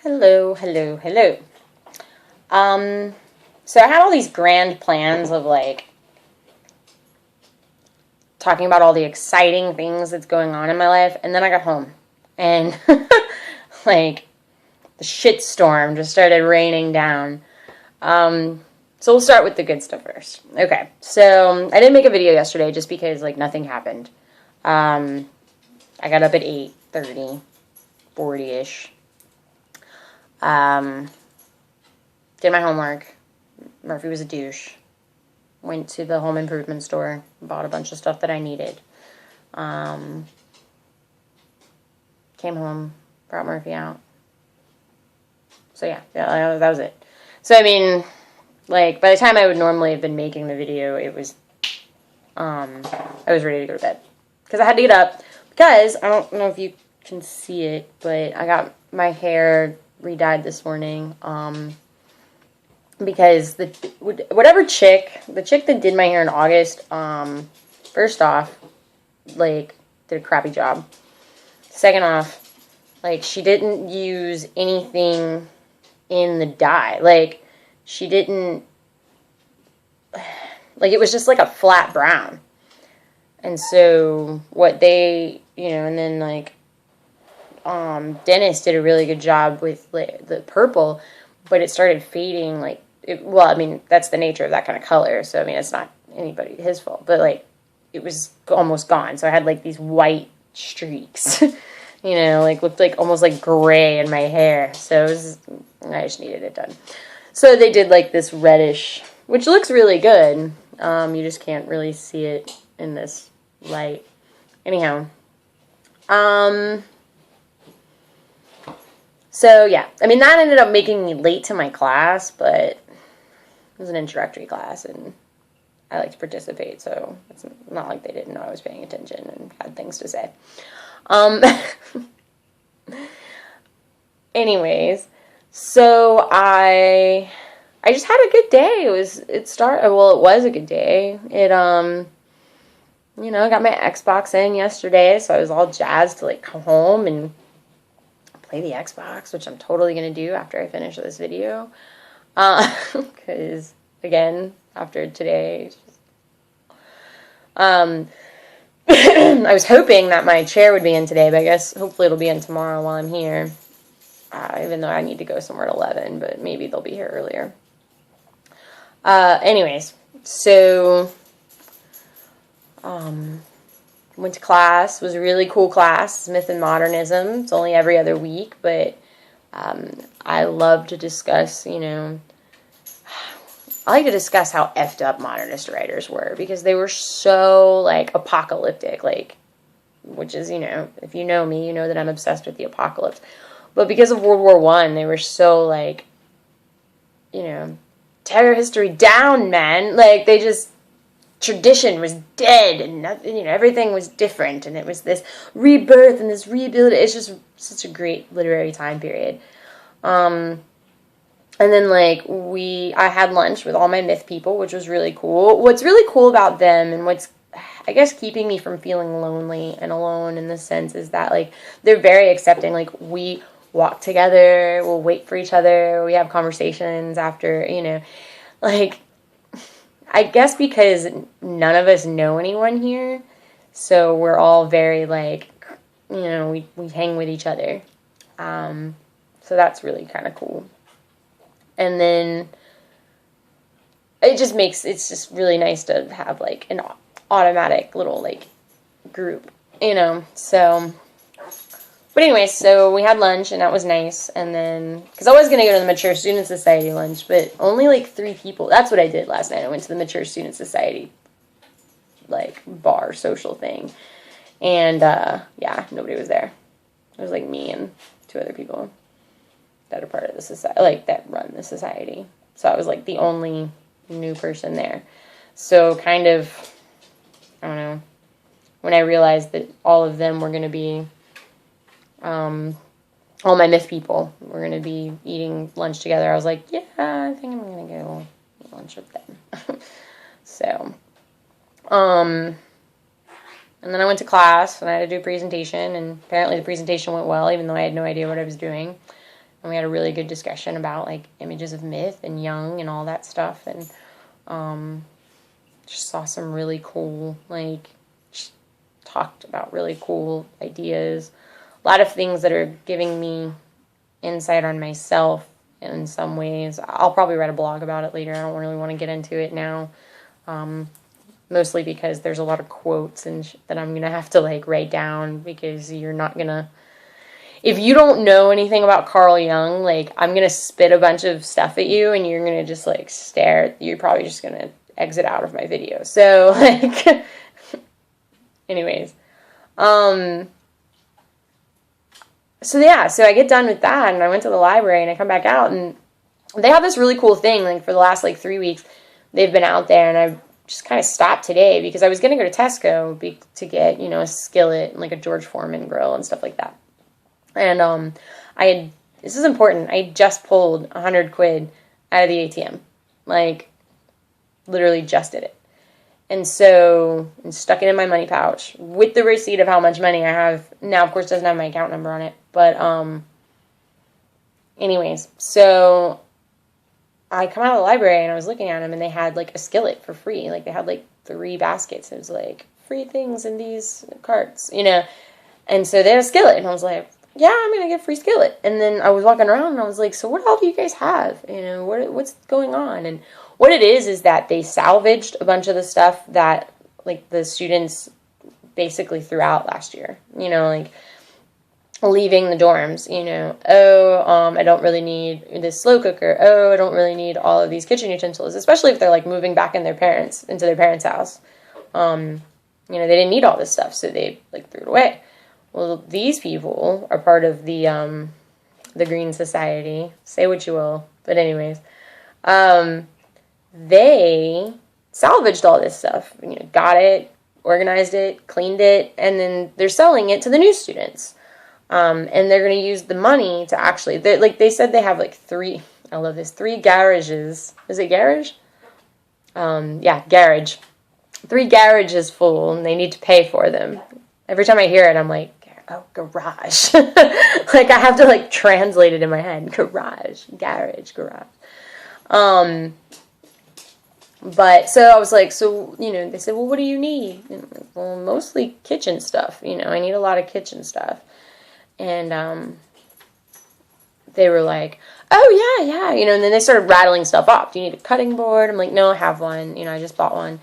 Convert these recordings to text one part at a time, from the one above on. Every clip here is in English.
Hello, hello, hello. So I had all these grand plans of like talking about all the exciting things that's going on in my life, and then I got home and like the shitstorm just started raining down. So we'll start with the good stuff first. Okay, so I didn't make a video yesterday just because like nothing happened. I got up at 8:30, 40-ish. Did my homework. Murphy was a douche. Went to the home improvement store. Bought a bunch of stuff that I needed. Came home. Brought Murphy out. So yeah, that was it. So I mean, like by the time I would normally have been making the video, it was, I was ready to go to bed. Because I had to get up. Because, I don't know if you can see it, but I got my hair re-dyed this morning. Because the chick that did my hair in August, first off, like, did a crappy job. Second off, like, she didn't use anything in the dye. Like, she didn't, like, it was just like a flat brown. And so what they, and then like, Dennis did a really good job with like, the purple, but it started fading. Like, that's the nature of that kind of color. So, I mean, it's not his fault, but like, it was almost gone. So I had like these white streaks, like looked like almost like gray in my hair. So I just needed it done. So they did like this reddish, which looks really good. You just can't really see it in this light. Anyhow. So yeah, I mean, that ended up making me late to my class, but it was an introductory class and I like to participate, so it's not like they didn't know I was paying attention and had things to say. Anyways, so I just had a good day. It was a good day. I got my Xbox in yesterday, so I was all jazzed to like come home and play the Xbox, which I'm totally going to do after I finish this video. Because, again, after today, I was hoping that my chair would be in today, but I guess hopefully it'll be in tomorrow while I'm here. Even though I need to go somewhere at 11, but maybe they'll be here earlier. Anyways, so went to class. It was a really cool class, Myth and Modernism. It's only every other week, but I love to discuss, I like to discuss how effed up modernist writers were, because they were so, like, apocalyptic, like, which is, if you know me, you know that I'm obsessed with the apocalypse. But because of World War I, they were so, like, tear history down, man. Like, they just, tradition was dead, and everything was different, and it was this rebirth and this rebuild. It's just such a great literary time period. And then like I had lunch with all my myth people, which was really cool. What's really cool about them, and what's I guess keeping me from feeling lonely and alone in this sense, is that like they're very accepting. Like, we walk together, we'll wait for each other, we have conversations after, like, I guess because none of us know anyone here, so we're all very, like, we hang with each other. So that's really kind of cool. And then it's just really nice to have, like, an automatic little, like, group, so... But anyway, so we had lunch, and that was nice, and then, because I was going to go to the Mature Student Society lunch, but only, like, 3 people, that's what I did last night. I went to the Mature Student Society, like, bar, social thing, and, yeah, nobody was there. It was, like, me and 2 other people that are part of the society, like, that run the society, so I was, like, the only new person there, so kind of, I don't know, when I realized that all of them were going to be... all my myth people were going to be eating lunch together, I was like, yeah, I think I'm going to go eat lunch with them. So, and then I went to class, and I had to do a presentation, and apparently the presentation went well, even though I had no idea what I was doing. And we had a really good discussion about, like, images of myth and Jung and all that stuff. And just saw some really cool, like, talked about really cool ideas. A lot of things that are giving me insight on myself in some ways. I'll probably write a blog about it later. I don't really want to get into it now. Mostly because there's a lot of quotes and that I'm going to have to, like, write down, because you're not going to... If you don't know anything about Carl Jung, like, I'm going to spit a bunch of stuff at you and you're going to just, like, stare. You're probably just going to exit out of my video. So, like... anyways. So, yeah. So, I get done with that and I went to the library and I come back out and they have this really cool thing. Like, for the last, like, 3 weeks, they've been out there, and I just kind of stopped today because I was going to go to Tesco to get, you know, a skillet and, like, a George Foreman grill and stuff like that. And this is important, I had just pulled 100 quid out of the ATM. Like, literally just did it. And so, I stuck it in my money pouch with the receipt of how much money I have. Now, of course, it doesn't have my account number on it. But, anyways, so I come out of the library and I was looking at them and they had, like, a skillet for free. Like, they had, like, 3 baskets. It was, like, free things in these carts, you know. And so they had a skillet and I was like, yeah, I'm going to get free skillet. And then I was walking around and I was like, so what all do you guys have? You know, what's going on? And what it is that they salvaged a bunch of the stuff that, like, the students basically threw out last year. You know, like, leaving the dorms, you know. I don't really need this slow cooker. I don't really need all of these kitchen utensils, especially if they're, like, moving back into their parents' house. You know, they didn't need all this stuff, so they, like, threw it away. Well, these people are part of the Green Society. Say what you will. But anyways, they salvaged all this stuff. You know, got it, organized it, cleaned it, and then they're selling it to the new students. And they're going to use the money to actually... they said they have, like, 3... I love this. 3 garages. Is it garage? Yeah, garage. 3 garages full, and they need to pay for them. Every time I hear it, I'm like, oh, garage. Like, I have to, like, translate it in my head. Garage. Garage. But, so I was like, so, you know, they said, well, what do you need? And I'm like, well, mostly kitchen stuff. You know, I need a lot of kitchen stuff. And, they were like, oh, yeah. You know, and then they started rattling stuff off. Do you need a cutting board? I'm like, no, I have one. You know, I just bought one.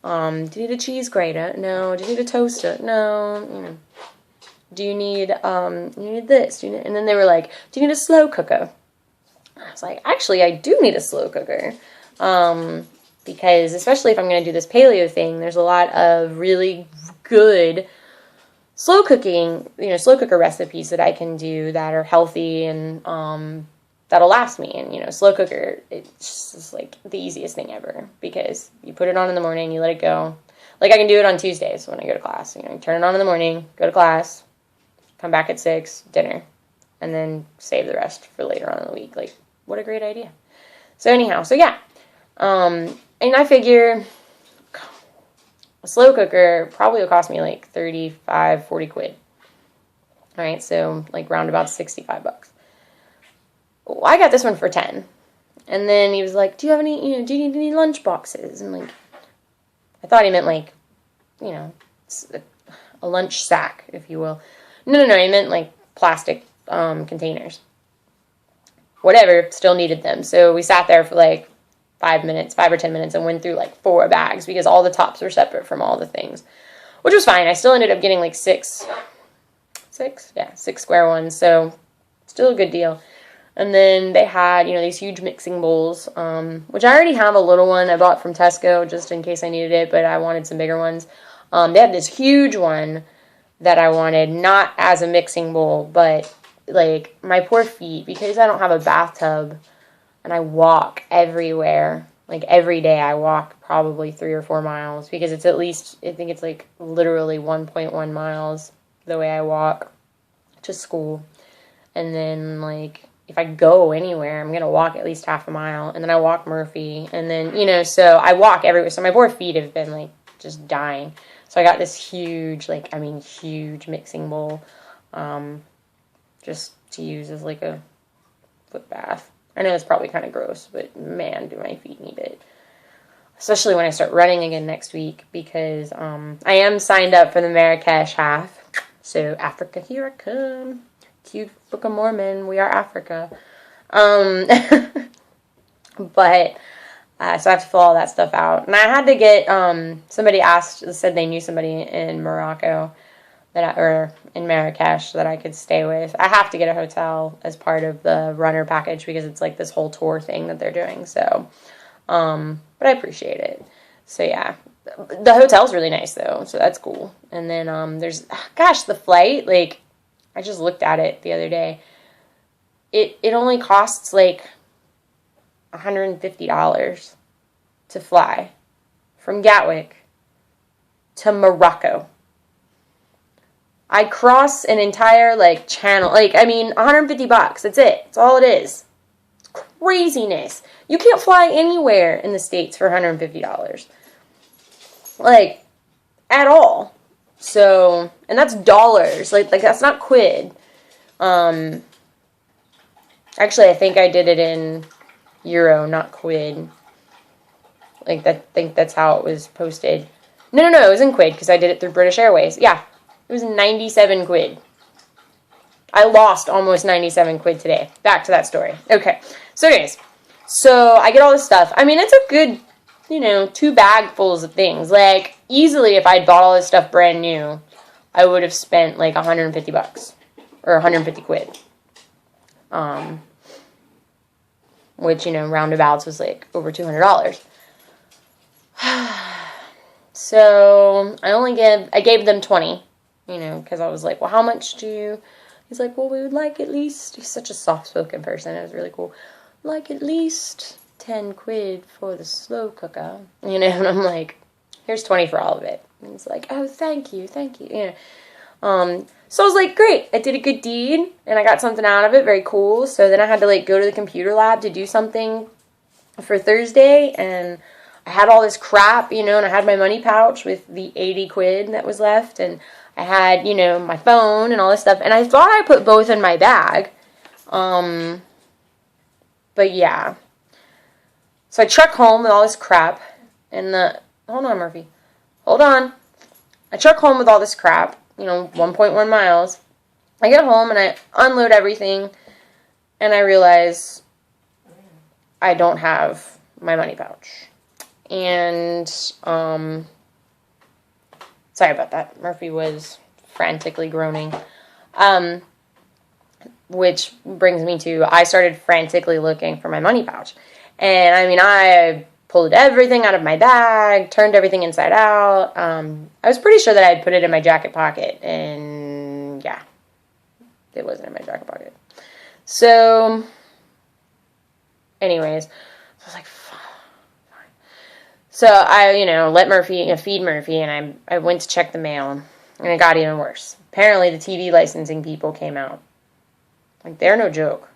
Do you need a cheese grater? No. Do you need a toaster? No. You know. Do you need, you need this? And then they were like, do you need a slow cooker? I was like, actually, I do need a slow cooker. Because especially if I'm going to do this paleo thing, there's a lot of really good slow cooker recipes that I can do that are healthy and, that'll last me. And, you know, slow cooker, it's just, like, the easiest thing ever. Because you put it on in the morning, you let it go. Like, I can do it on Tuesdays when I go to class. You know, turn it on in the morning, go to class, come back at 6, dinner, and then save the rest for later on in the week. Like, what a great idea. So anyhow, so yeah. And I figure a slow cooker probably will cost me like 35, 40 quid. All right, so like round about 65 bucks. Well, I got this one for 10. And then he was like, do you need any lunch boxes? And like, I thought he meant like, you know, a lunch sack, if you will. No, he meant, like, plastic containers. Whatever, still needed them. So we sat there for, like, 5 or 10 minutes, and went through, like, 4 bags, because all the tops were separate from all the things. Which was fine. I still ended up getting, like, 6 square ones, so still a good deal. And then they had, you know, these huge mixing bowls, which I already have a little one I bought from Tesco, just in case I needed it, but I wanted some bigger ones. They had this huge one that I wanted, not as a mixing bowl, but, like, my poor feet, because I don't have a bathtub, and I walk everywhere, like, every day I walk probably 3 or 4 miles, because it's at least, I think it's, like, literally 1.1 miles the way I walk to school, and then, like, if I go anywhere, I'm going to walk at least half a mile, and then I walk Murphy, and then, you know, so I walk everywhere, so my poor feet have been, like, just dying. So I got this huge mixing bowl, just to use as, like, a foot bath. I know it's probably kind of gross, but man, do my feet need it. Especially when I start running again next week, because I am signed up for the Marrakesh half. So, Africa, here I come. Cute Book of Mormon, we are Africa. But, so I have to fill all that stuff out. And I had to get, somebody said they knew somebody in Morocco, or in Marrakesh, that I could stay with. I have to get a hotel as part of the runner package, because it's like this whole tour thing that they're doing, so, but I appreciate it. So, yeah. The hotel's really nice, though, so that's cool. And then, the flight, like, I just looked at it the other day. It only costs, like, $150 to fly from Gatwick to Morocco. I cross an entire, like, channel. Like, I mean, $150. That's it. That's all it is. It's craziness. You can't fly anywhere in the States for $150. Like, at all. So, and that's dollars. Like that's not quid. Actually, I think I did it in euro, not quid. Like, I think that's how it was posted. No, it was in quid, because I did it through British Airways. Yeah, it was 97 quid. I lost almost 97 quid today. Back to that story. Okay, so anyways, so I get all this stuff. I mean, it's a good, 2 bagfuls of things. Like, easily, if I'd bought all this stuff brand new, I would have spent, like, $150. Or 150 quid. Which, roundabouts was, like, over $200. So, I gave them 20, because I was like, well, how much do you... He's like, well, we would like at least... He's such a soft-spoken person. It was really cool. Like, at least 10 quid for the slow cooker. And I'm like, here's 20 for all of it. And he's like, oh, thank you. So I was like, great. I did a good deed, and I got something out of it. Very cool. So then I had to, like, go to the computer lab to do something for Thursday, and I had all this crap, and I had my money pouch with the 80 quid that was left, and I had, my phone and all this stuff, and I thought I put both in my bag, but yeah. So I truck home with all this crap, and hold on, Murphy. Hold on. I truck home with all this crap, 1.1 miles. I get home, and I unload everything, and I realize I don't have my money pouch. And, sorry about that. Murphy was frantically groaning. Which brings me to, I started frantically looking for my money pouch. And, I pulled everything out of my bag, turned everything inside out. I was pretty sure that I had put it in my jacket pocket. And, yeah, it wasn't in my jacket pocket. So, anyways, I was like, fine. So I, feed Murphy, and I went to check the mail, and it got even worse. Apparently the TV licensing people came out. Like, they're no joke.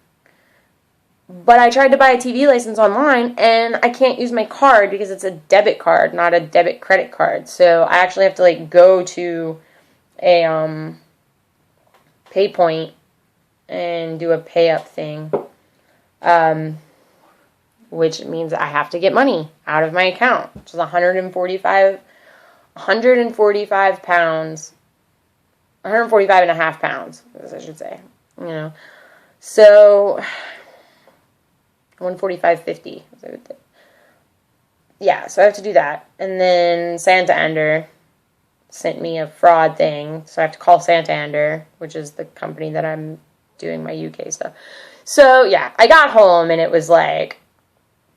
But I tried to buy a TV license online, and I can't use my card because it's a debit card, not a debit credit card. So I actually have to, like, go to a PayPoint and do a pay up thing. Which means I have to get money out of my account, which is 145 pounds, 145 and a half pounds, as I should say, so 145.50. Yeah, so I have to do that. And then Santander sent me a fraud thing, so I have to call Santander, which is the company that I'm doing my UK stuff. So, yeah, I got home, and it was like,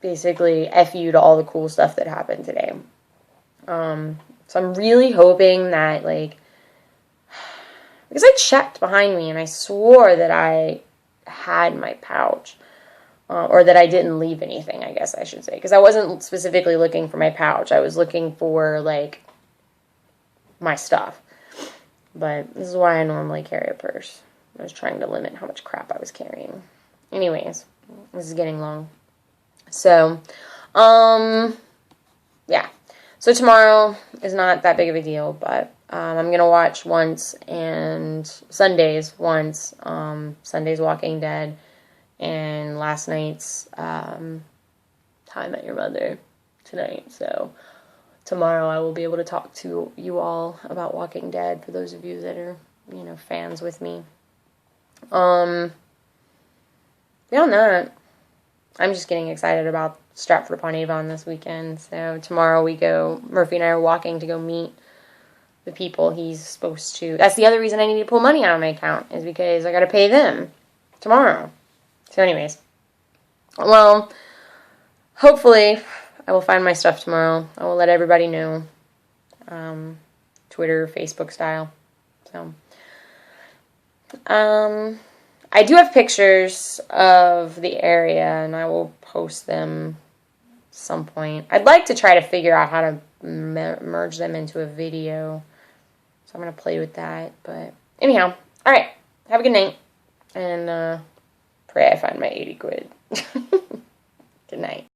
basically, F you to all the cool stuff that happened today. So I'm really hoping that, like, because I checked behind me, and I swore that I had my pouch, or that I didn't leave anything, I guess I should say, because I wasn't specifically looking for my pouch. I was looking for, like, my stuff. But this is why I normally carry a purse. I was trying to limit how much crap I was carrying. Anyways, this is getting long. So, yeah. So tomorrow is not that big of a deal, but I'm going to watch once, and Sundays once, Sunday's Walking Dead, and last night's How I Met Your Mother tonight. So tomorrow I will be able to talk to you all about Walking Dead, for those of you that are, fans with me. Beyond that, I'm just getting excited about Stratford-upon-Avon this weekend. So tomorrow Murphy and I are walking to go meet the people he's supposed to. That's the other reason I need to pull money out of my account, is because I got to pay them tomorrow. So anyways, well, hopefully I will find my stuff tomorrow. I will let everybody know, Twitter, Facebook style. So, I do have pictures of the area, and I will post them some point. I'd like to try to figure out how to merge them into a video. So I'm going to play with that. But anyhow, all right. Have a good night. And pray I find my 80 quid.